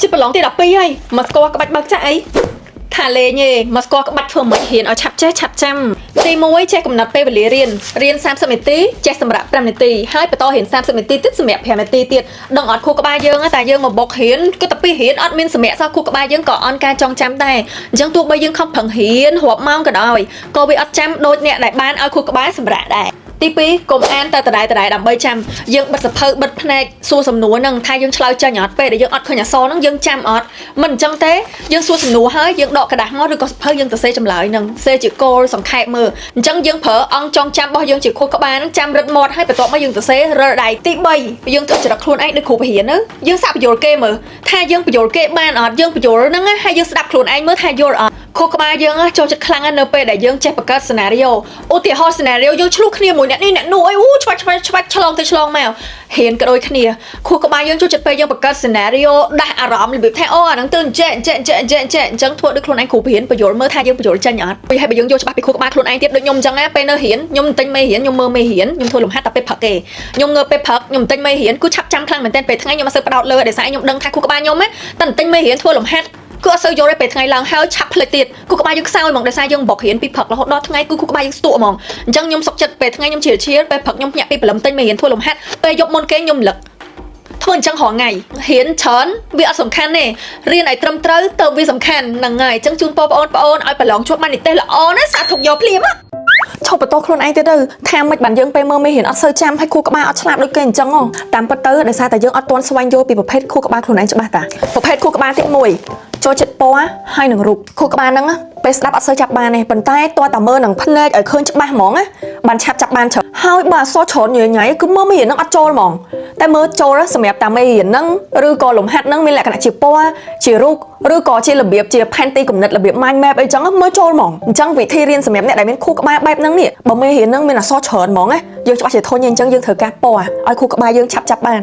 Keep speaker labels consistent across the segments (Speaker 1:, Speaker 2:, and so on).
Speaker 1: ជិះប្រឡងទី12ហើយមកស្គាល់ក្បាច់បើកចាក់អីថាលេងទេមកស្គាល់ក្បាច់ធ្វើមិនហ៊ានឲ្យឆាប់ចេះឆាប់ចាំទី1ចេះកំណត់ពេលវេលារៀន30នាទីចេះសម្រាប់5នាទីហើយបន្តរៀន30នាទីទៀតសម្រាប់5នាទីទៀតដឹងអត់ខួរក្បាលយើងតែយើងមកបុករៀនគឺតែពីរៀនអត់មានសម្រាប់សោះខួរក្បាលយើងក៏អន់ការចងចាំដែរអញ្ចឹងទោះបីយើងខំប្រឹងរៀនរាប់ម៉ោងក៏ដោយក៏វាអត់ចាំដូចអ្នកដែលបានឲ្យខួរក្បាលសម្រាប់ដែរទី2កុំអានតែដដែលដើម្បីចាំយើងបិទសភៅបិទភ្នែកសួរសំណួរហ្នឹងថាយើងឆ្លើយចាញ់អត់ពេលដែលយើងអត់ឃើញអក្សរហ្នឹងយើងចាំអត់មិនអញ្ចឹងទេយើងសួរសំណួរហើយយើងដកกระดาษមកឬក៏សភៅយើងទៅសេចម្លើយហ្នឹងសេជាគោលសង្ខេបមើលអញ្ចឹងយើងប្រើអង្គចងចាំរបស់យើងជាខួរក្បាលហ្នឹងចាំរឹតមាត់ហើយបន្ទាប់មកយើងទៅសេរើដៃទី3យើងធ្វើចរិតខ្លួនឯងដូចគ្រូបរិញ្ញាទៅយើងសាកបញ្យល់គេមើលថាយើងបញ្យល់គេបានអត់យើងបញ្យល់ហ្នឹងហើយយើងស្ដាប់ខ្លួនឯងមើលថាយល់អត់ខួរក្បាលយើងចូលចិត្តខ្លាំងនៅពេលដែលយើងចេះបង្កើតសេណារីយ៉ូឧទាហរណ៍សេណារីយ៉ូយើងឆ្លោះគ្នាមួយអ្នកនេះអ្នកនោះអីឆ្វាច់ឆ្លងទៅឆ្លងមកហ៊ានក៏ដូចគ្នាខួរក្បាលយើងចូលចិត្តពេលយើងបង្កើតសេណារីយ៉ូដាស់អារម្មណ៍របៀបថាអូអាហ្នឹងទៅអញ្ចឹងអញ្ចឹងធ្វើដូចខ្លួនឯងគ្រូបរិញ្ញាបញ្យល់មើលថាយើងបញ្យល់ចេញអត់ពេលហើយបើយើងយល់ច្បាស់ពីខួរក្បាលខ្លួនឯងទៀតដូចខ្ញុំអញ្ចឹងណាពេលនៅរៀនខ្ញុំទិញមេរៀនខ្ញុំមើលមេរៀនខ្ញុំធ្វើលំហាត់តែពេលព្រឹកទេខ្ញុំងើបពេលព្រឹកខ្ញុំទិញមេរៀនគឺឆាប់ចាំខ្លាំងមែនទែនពេលថ្ងៃខ្ញុំអត់សូវផ្ដោតលើដោយសារខ្ញុំដឹងថាខួរក្បាលខ្ញុំតែទិញមេរៀនធ្វើលំហាត់គឺអត់សូវយល់ទេពេលថ្ងៃឡើងហើយឆាប់ភ្លេចទៀតគូក្បាលយើងខ្សោយហ្មងដោយសារយើងបករៀនពីព្រឹករហូតដល់ថ្ងៃគឺគូក្បាលយើងស្ទក់ហ្មងអញ្ចឹងខ្ញុំសុកចិត្តពេលថ្ងៃខ្ញុំជាពេលព្រឹកខ្ញុំភ្ញាក់ពីព្រលឹមទិញមេរៀនធ្វើលំហាត់ពេលយប់មុនគេខ្ញុំលឹកធ្វើអញ្ចឹងរាល់ថ្ងៃរៀនច្រើនវាអត់សំខាន់ទេរៀនឲ្យត្រឹមត្រូវទៅវាសំខាន់ហ្នឹងហើយអញ្ចឹងជូនបងប្អូនឲ្យប្រឡងជួបបាននិទេសល្អណាសាធុកយកភ្លាមឈប់បន្តខ្លួនឯងទៀតទៅថាមិនបានយើងពេលមើលមេរៀនអត់សូវចាំឲ្យខួរក្បាលអត់ឆ្លាតដូចគេអញ្ចឹងតាមពិតទៅដោយសារតែយើងអត់ទាន់ស្វែងយល់ពីប្រភេទខួរក្បាលខ្លួនឯងច្បាស់តាប្រភេទខួរក្បាលទី1ចូលចិត្តពណ៌ហើយនឹងរូបខួរក្បាលហ្នឹងពេលស្ដាប់អត់សូវចាប់បានទេប៉ុន្តែតើតាមើលនឹងភ្នែកឲ្យឃើញច្បាស់ហ្មងណាបានឆាប់ចាប់បានច្រើនហើយបើអក្សរច្រើនញ៉ៃគឺមើលមេរៀនហ្នឹងអត់ចូលហ្មងតែមើលចូលសម្រាប់តាមេរៀនហ្នឹងឬក៏លំហាត់ហ្នឹងមានលក្ខណៈជាពណ៌ជារូបឬក៏ជារបៀបជាផែនទីគំនិតរបៀប mind map អីចឹងមើលចូលហ្មងអញ្ចឹងវិធីរៀនសម្រាប់អ្នកដែលមានខួរក្បាលបែបហ្នឹងនេះបើមេរៀនហ្នឹងមានអក្សរច្រើនហ្មងណាយើងច្បាស់ជាធុញអញ្ចឹងយើងត្រូវការពណ៌ឲ្យខួរក្បាលយើងឆាប់ចាប់បាន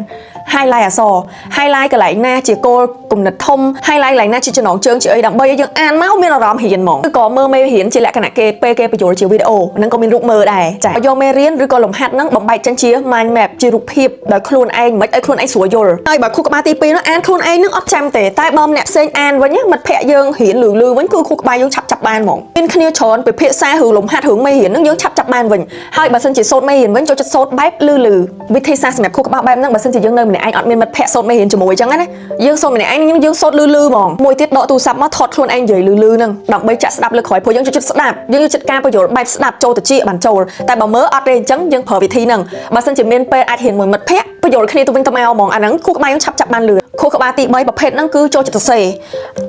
Speaker 1: highlight អក្សរ highlight កន្លែងណាជាគោលគំនិតធំ highlight កន្លែងណាជាចំណងជើងជាអីដើម្បីឲ្យយើងអានមកមានអារម្មណ៍រៀនហ្មងឬក៏មើលមេរៀនជាលក្ខណៈគេពេលគេបញ្យល់ជាវីដេអូហ្នឹងក៏មានរូបមើលដែរចាយកមេរៀនឬក៏លំហាត់ហ្នឹងបំបែកចេញជា mind map ជារូបភាពដោយខ្លួនឯងមិនឲ្យខ្លួនឯងស្រួលយល់ហើយបើខួរក្បាលទី2ហ្នឹងអានខ្លួនឯងហ្នឹងអត់ចាំទេតែបើអ្នកផ្សេងអានវិញមិត្តភ័ក្ដិយើងរៀនលឺវិញគឺខួរក្បាលយើងឆាប់ចាប់បានហ្មងមានគ្នាច្រើនពិភាក្សារឿងលំហាត់រឿងមេរៀនហ្នឹងយើងឆាប់ចាប់បានវិញហើយបើសិនជាសូត្រមេរៀនវិញចូលចិត្តសូត្របែបលឺវិធីសាស្ត្រសម្រាប់ខួរក្បាលបែបហ្នឹងបើសិនជាយើងនៅម្នាក់ឯងអត់មានមិត្តភ័ក្ដិសូត្រមេរៀនជាមួយអញ្ចឹងណាយើងសូត្រម្នាក់ឯងយើងសូត្រលឺហ្មងមួយទៀតដកទូរស័ព្ទមកថតខ្លួនឯងនិយាយលឺហ្នឹងដើម្បីចាក់ស្ដាប់លើក្រោយព្រោះយើងចូលចិត្តស្ដាប់យើងចូលចិត្តការបញ្យល់បែបស្ដាប់ចូលទៅជាបានចូលតែបើមើលអត់ទេអញ្ចឹងយើងប្រើវិធីហ្នឹងបើសិនជាមានពេលអាចរៀនមួយមិត្តភ័ក្ដិបញ្យល់គ្នាទៅវិញទៅមកហ្មងអាហ្នឹងខួរក្បាលយើងឆាប់ចាប់បានលឿនខួរក្បាលទី3ប្រភេទហ្នឹងគឺចូលចិត្តសរសេរ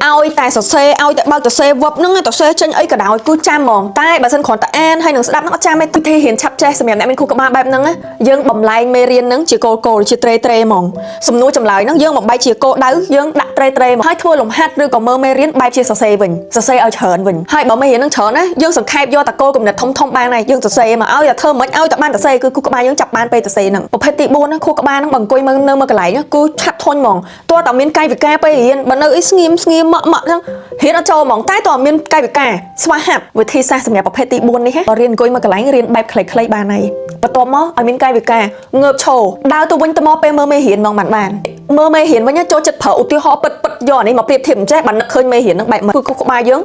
Speaker 1: ឲ្យតែសរសេរឲ្យតែបើកសរសេរវឹបហ្នឹងសរសេរចេញអីក៏ដោយគឺចាំហ្មងតែបើសិនគ្រាន់តែអានហើយនឹងស្ដាប់ហ្នឹងអត់ចាំទេវិធីរៀនឆាប់ចេះសម្រាប់អ្នកមានខួរក្បាលបែបហ្នឹងយើងបំលែងមេរៀនហ្នឹងជាគោលជាត្រេហ្មងសំណួរចម្លើយហ្នឹងយើងបំបែកជាគោលដៅយើងដាក់ត្រេមកហើយធ្វើលំហាត់ឬក៏មើលមេរៀនបែបជាសរសេរវិញសរសេរឲ្យច្រើនវិញហើយបើមេរៀនហ្នឹងច្រើនណាយើងសង្ខេបយកតែគោលគំនិតធំបានហើយយើងសរសេរមកឲ្យតែធ្វើមិនឲ្យតែបានសរសេរគឺខួរក្បាលយើងចាប់បានពេលសរសេរហ្នឹងប្រភេទទី4ហ្នឹងខួរក្បាលហ្នឹងបើអង្គុយមើលនៅមួយកន្លែងគឺឆាប់ធុញហ្មងទោះតែមានកាយវិការពេលរៀនបើនៅអីស្ងៀមម៉ក់ហ្នឹងរៀនអត់ចូលហ្មងតែតើមានកាយវិការស្វាហាប់វិធីសាស្ត្រសម្រាប់ប្រភេទទី4នេះបើរៀនអង្គុយមួយកន្លែងរៀនបែបខ្លីៗបានហើយបន្ទាប់មកឲ្យមានកាយវិការងើបឈរដើរទៅវិញទៅមកពេលមើលមេរៀនហ្មងបានមើលមេរៀនវិញចូលចិត្តប្រើឧទាហរណ៍ពិតយកអានេះមកប្រៀបធៀបអញ្ចេះបាននឹកឃើញមេរៀនហ្នឹងបែបមើលគឺក្បាលយើ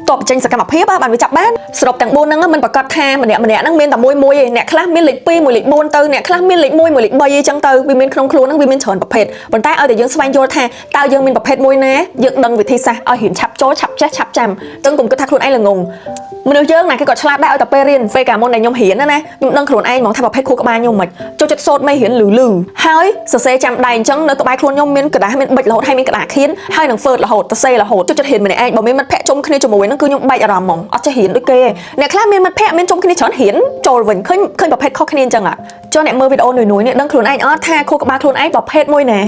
Speaker 1: ងតបចេញសកម្មភាពបានវាចាប់បានសរុបទាំង4ហ្នឹងមិនប្រកាសថាម្នាក់ហ្នឹងមានតែមួយទេអ្នកខ្លះមានលេខ2មួយលេខ4ទៅអ្នកខ្លះមានលេខ1មួយលេខ3អីចឹងទៅវាមានក្នុងខ្លួនហ្នឹងវាមានច្រើនប្រភេទប៉ុន្តែឲ្យតែយើងស្វែងយល់ថាតើយើងមានប្រភេទមួយណាយើងដឹងវិធីសាស្ត្រឲ្យរៀនឆាប់ចូលឆាប់ចេះឆាប់ចាំចឹងកុំគិតថាខ្លួនឯងល្ងងមនុស្សយើងណាគេក៏ឆ្លាតដែរឲ្យតែពេលរៀនពេលកាលមុនដែលខ្ញុំរៀនណាខ្ញុំដឹងខ្លួនឯងហ្មងថាប្រភេទខួរក្បាលខ្ញុំមិនចូលចិត្តសូត្រមេរៀនលឺហើយសរសេរចាំដៃអញ្ចឹងនៅក្បែរខ្លួនខ្ញុំមានกระดาษមានប៊ិចរហូតហើយមានក្តារខៀនហើយនឹងហ្វឺតរហូតសរសេររហូតចូលចិត្តរៀនម្នាក់ឯងបើមានមិត្តភ័ក្ដិជុំគ្នាជាមួយហ្នឹងគឺខ្ញុំបែកអារម្មណ៍ហ្មងអត់ចេះរៀនដូចគេអ្នកខ្លះមានមិត្តភ័ក្ដិមានជុំគ្នាច្រើនរៀនចូលវិញឃើញប្រភេទខុសគ្នាអញ្ចឹងចុះអ្នកមើលវីដេអូនួយនេះដឹងខ្លួនឯងអត់ថាខួរក្បាលខ្លួនឯងប្រភេទមួយណា